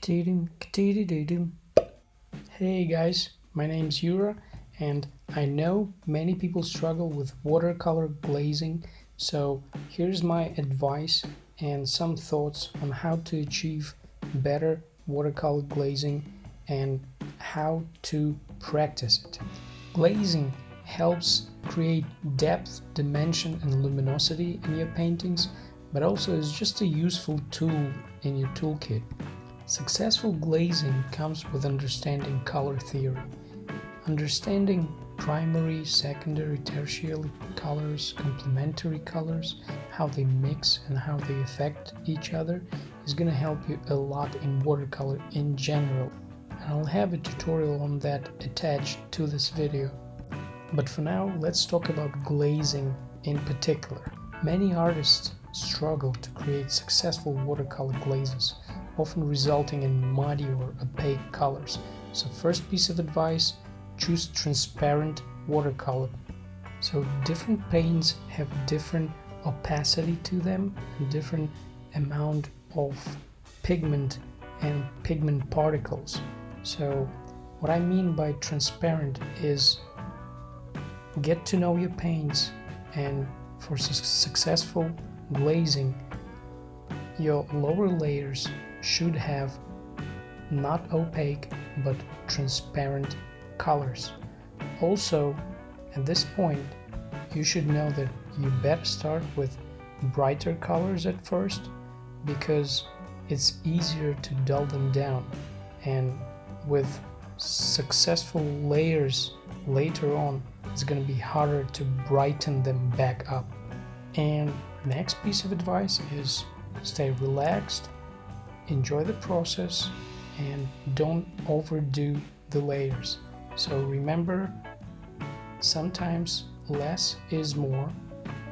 Hey guys, my name's Yura, and I know many people struggle with watercolor glazing, so here's my advice and some thoughts on how to achieve better watercolor glazing and how to practice it. Glazing helps create depth, dimension, and luminosity in your paintings, but also is just a useful tool in your toolkit. Successful glazing comes with understanding color theory. Understanding primary, secondary, tertiary colors, complementary colors, how they mix and how they affect each other is going to help you a lot in watercolor in general. And I'll have a tutorial on that attached to this video. But for now, let's talk about glazing in particular. Many artists struggle to create successful watercolor glazes, often resulting in muddy or opaque colors. So first piece of advice, choose transparent watercolor. So different paints have different opacity to them, and different amount of pigment and pigment particles. So what I mean by transparent is get to know your paints, and for successful glazing, your lower layers should have not opaque but transparent colors. Also, at this point, you should know that you better start with brighter colors at first, because it's easier to dull them down, and with successful layers later on, it's going to be harder to brighten them back up. And next piece of advice is stay relaxed, enjoy the process, and don't overdo the layers. So remember, sometimes less is more,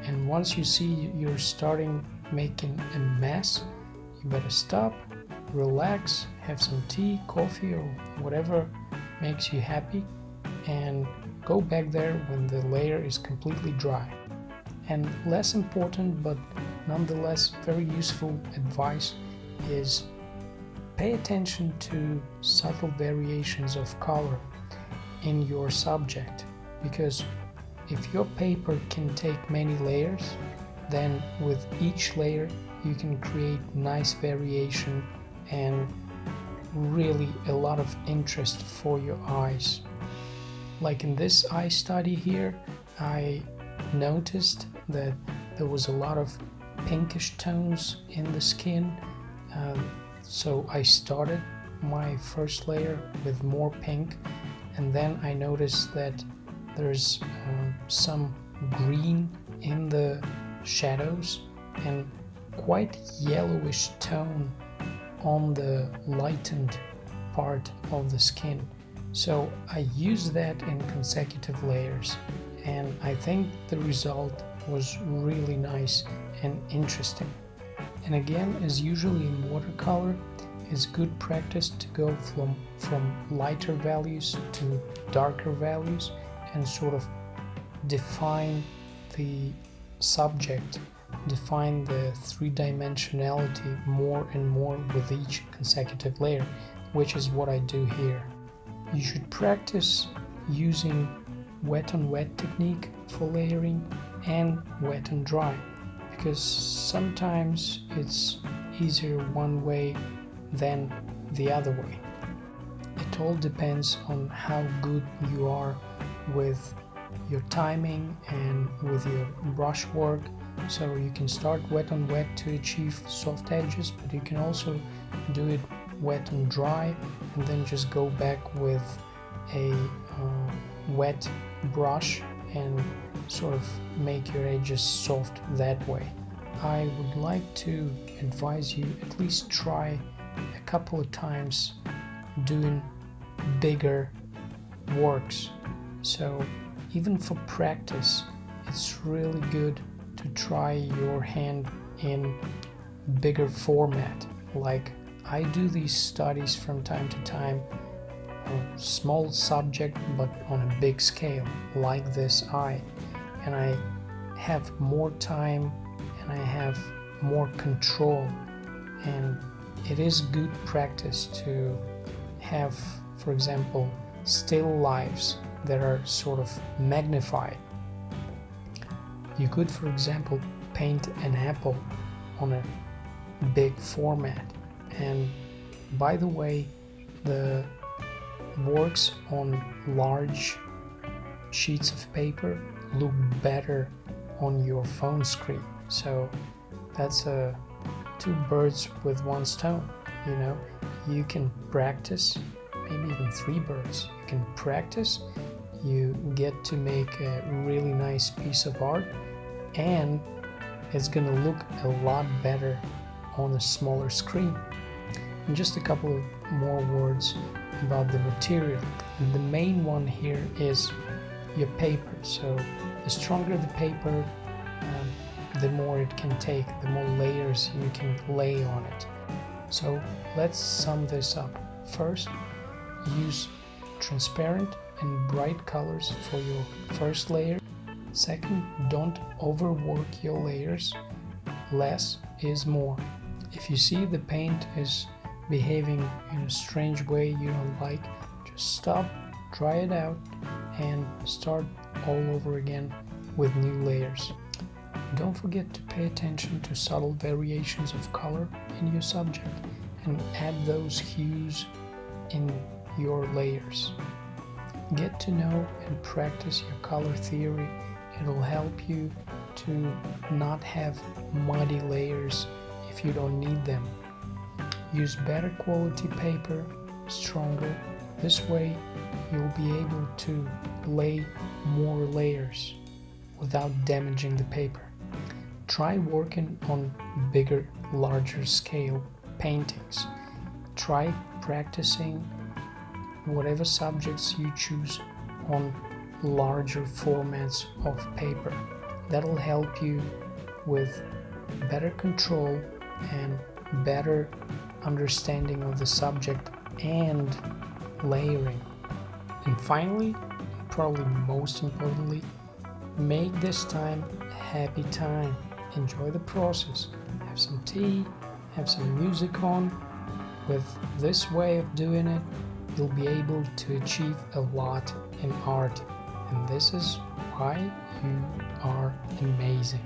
and once you see you're starting making a mess, you better stop, relax, have some tea, coffee, or whatever makes you happy, and go back there when the layer is completely dry. And less important, but nonetheless very useful advice is pay attention to subtle variations of color in your subject, because if your paper can take many layers, then with each layer you can create nice variation and really a lot of interest for your eyes. Like in this eye study here, I noticed that there was a lot of pinkish tones in the skin, so I started my first layer with more pink, and then I noticed that there's some green in the shadows and quite yellowish tone on the lightened part of the skin. So I used that in consecutive layers, and I think the result was really nice and interesting. And again, as usually in watercolor, it's good practice to go from lighter values to darker values and sort of define the subject, define the three-dimensionality more and more with each consecutive layer, which is what I do here. You should practice using wet on wet technique for layering and wet and dry, because sometimes it's easier one way than the other way. It all depends on how good you are with your timing and with your brush work. So you can start wet on wet to achieve soft edges, but you can also do it wet and dry and then just go back with a wet brush and sort of make your edges soft that way. I would like to advise you at least try a couple of times doing bigger works. So even for practice, it's really good to try your hand in bigger format. Like I do these studies from time to time, a small subject but on a big scale, like this eye, and I have more time and I have more control, and it is good practice to have, for example, still lifes that are sort of magnified. You could, for example, paint an apple on a big format. And by the way, the works on large sheets of paper look better on your phone screen. So that's two birds with one stone. You can practice, maybe even three birds. You can practice, you get to make a really nice piece of art, and it's gonna look a lot better on a smaller screen. And just a couple of more words about the material. And the main one here is your paper. So the stronger the paper, the more it can take, the more layers you can lay on it. So let's sum this up. First, use transparent and bright colors for your first layer. Second, don't overwork your layers. Less is more. If you see the paint is behaving in a strange way you don't like, just stop, try it out, and start all over again with new layers. Don't forget to pay attention to subtle variations of color in your subject and add those hues in your layers. Get to know and practice your color theory. It'll help you to not have muddy layers if you don't need them. Use better quality paper, stronger. This way you'll be able to lay more layers without damaging the paper. Try working on bigger, larger scale paintings. Try practicing whatever subjects you choose on larger formats of paper. That'll help you with better control and better understanding of the subject and layering. And finally, probably most importantly, make this time a happy time. Enjoy the process. Have some tea, have some music on. With this way of doing it, you'll be able to achieve a lot in art. And this is why you are amazing.